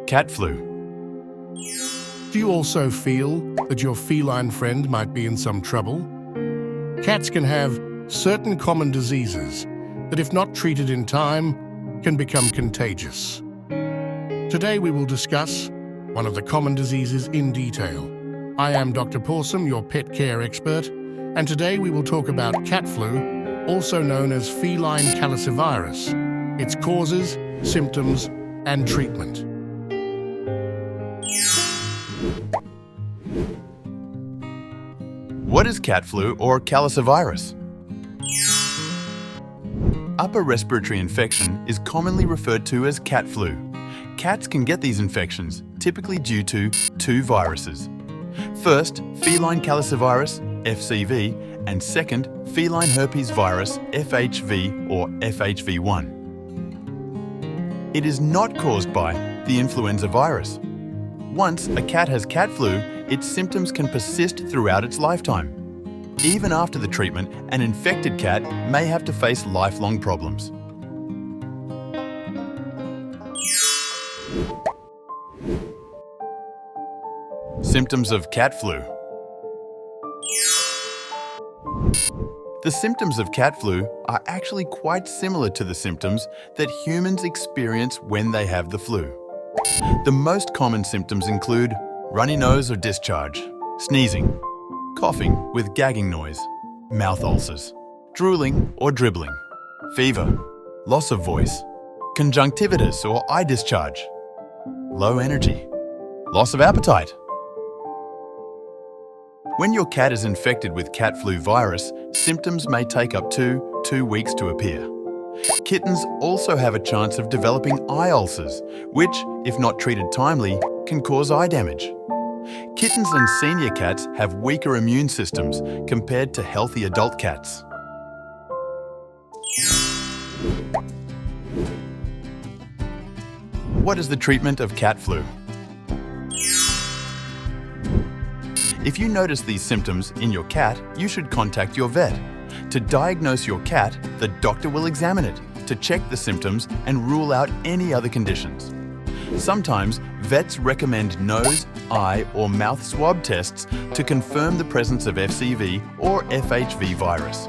Cat flu. Do you also feel that your feline friend might be in some trouble? Cats can have certain common diseases that, if not treated in time, can become contagious. Today we will discuss one of the common diseases in detail. I am Dr. Pawsome, your pet care expert, and today we will talk about cat flu, also known as feline calicivirus, its causes, symptoms, and treatment. What is cat flu or calicivirus? Upper respiratory infection is commonly referred to as cat flu. Cats can get these infections, typically due to two viruses. First, feline calicivirus, FCV, and second, feline herpes virus, FHV or FHV1. It is not caused by the influenza virus. Once a cat has cat flu, its symptoms can persist throughout its lifetime. Even after the treatment, an infected cat may have to face lifelong problems. Symptoms of cat flu. The symptoms of cat flu are actually quite similar to the symptoms that humans experience when they have the flu. The most common symptoms include runny nose or discharge, sneezing, coughing with gagging noise, mouth ulcers, drooling or dribbling, fever, loss of voice, conjunctivitis or eye discharge, low energy, loss of appetite. When your cat is infected with cat flu virus, symptoms may take up to 2 weeks to appear. Kittens also have a chance of developing eye ulcers, which, if not treated timely, can cause eye damage. Kittens and senior cats have weaker immune systems compared to healthy adult cats. What is the treatment of cat flu? If you notice these symptoms in your cat, you should contact your vet. To diagnose your cat, the doctor will examine it to check the symptoms and rule out any other conditions. Sometimes, vets recommend nose, eye, or mouth swab tests to confirm the presence of FCV or FHV virus.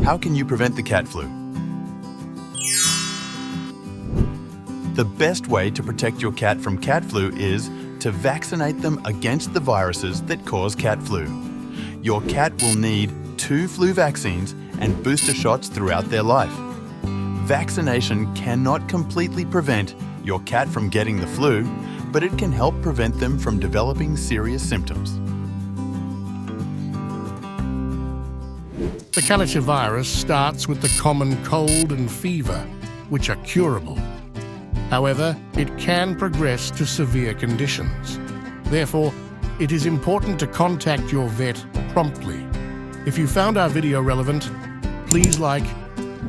How can you prevent the cat flu? The best way to protect your cat from cat flu is to vaccinate them against the viruses that cause cat flu. Your cat will need 2 flu vaccines and booster shots throughout their life. Vaccination cannot completely prevent your cat from getting the flu, but it can help prevent them from developing serious symptoms. The calicivirus starts with the common cold and fever, which are curable. However, it can progress to severe conditions. Therefore, it is important to contact your vet promptly. If you found our video relevant, please like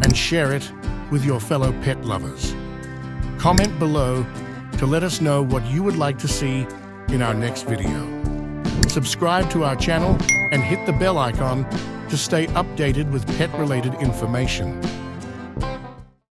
and share it with your fellow pet lovers. Comment below to let us know what you would like to see in our next video. Subscribe to our channel and hit the bell icon to stay updated with pet-related information.